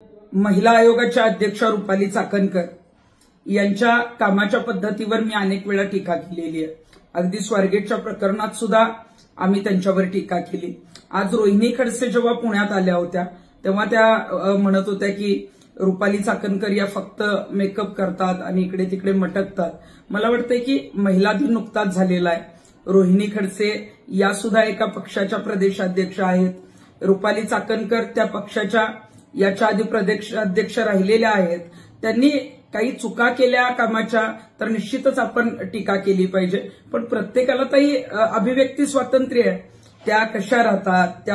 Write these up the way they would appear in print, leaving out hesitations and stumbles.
महिला आयोगाच्या अध्यक्षा रुपाली चाकणकर यांच्या कामाच्या पद्धतीवर मी अनेक वेळा टीका केलेली आहे। अगदी स्वारगेटच्या प्रकरणात सुद्धा आम्ही त्यांच्यावर टीका केली। आज रोहिणी खडसे जेव्हा पुण्यात आल्या होत्या तेव्हा त्या म्हणत होत्या की रुपाली चाकणकर या फक्त मेकअप करतात आणि इकडे तिकडे मटकतात। मला वाटतंय की महिला दिन नुकताच झालेला आहे। रोहिणी खडसे या सुद्धा एका पक्षाच्या प्रदेशाध्यक्ष आहेत। रुपाली चाकणकर त्या पक्षाच्या याच्या आधी प्रदेशाध्यक्ष राहिलेल्या आहेत। त्यांनी काही चुका केल्या कामाच्या तर निश्चितच आपण टीका केली पाहिजे, पण प्रत्येकाला ताई अभिव्यक्ती स्वातंत्र्य आहे। त्या कशा राहतात,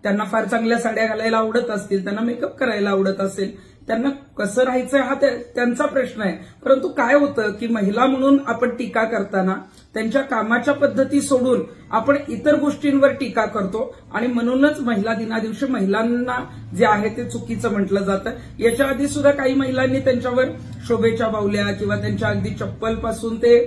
त्यांना फार चांगल्या साड्या घालायला आवडत असतील, त्यांना मेकअप करायला आवडत असेल, त्यांना कसं राहायचं हा त्यांचा प्रश्न आहे। परंतु काय होतं की महिला म्हणून आपण टीका करताना त्यांच्या कामाच्या पद्धती सोडून आपण इतर गोष्टींवर टीका करतो आणि म्हणूनच महिला दिनादिवशी महिलांना जे आहे ते चुकीचं म्हटलं जातं। याच्या आधी सुद्धा काही महिलांनी त्यांच्यावर शोभेच्या बाहुल्या किंवा त्यांच्या अगदी चप्पलपासून ते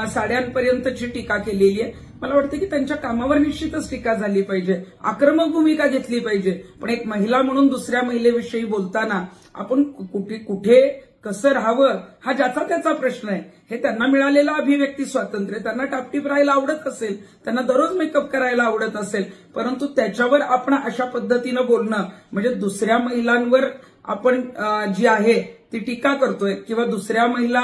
साड्यांपर्यंतची टीका केलेली आहे। मला वाटतं की त्यांच्या कामावर निश्चितच टीका झाली पाहिजे, आक्रमक भूमिका घेतली पाहिजे, पण एक महिला म्हणून दुसऱ्या महिलेविषयी बोलताना आपण कुठे कसं राहावं हा ज्याचा त्याचा प्रश्न आहे। हे त्यांना मिळालेलं अभिव्यक्ती स्वातंत्र्य, त्यांना टापटीप राहायला आवडत असेल, त्यांना दररोज मेकअप करायला आवडत असेल, परंतु त्याच्यावर आपण अशा पद्धतीनं बोलणं म्हणजे दुसऱ्या महिलांवर आपण जी आहे ती टीका करतोय किंवा दुसऱ्या महिला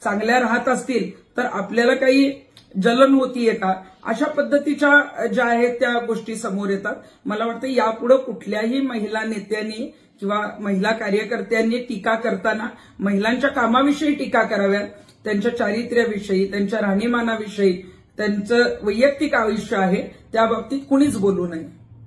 चांगल्या राहत असतील तर आपल्याला काही जलन होतीये का, अशा पद्धतीच्या ज्या आहेत त्या गोष्टी समोर येतात। मला वाटतं यापुढे कुठल्याही महिला नेत्यांनी किंवा महिला कार्यकर्त्यांनी टीका करताना महिलांच्या कामाविषयी टीका कराव्यात, त्यांच्या चारित्र्याविषयी, त्यांच्या राहणीमानाविषयी, त्यांचं वैयक्तिक आयुष्य आहे त्या बाबतीत कुणीच बोलू नये।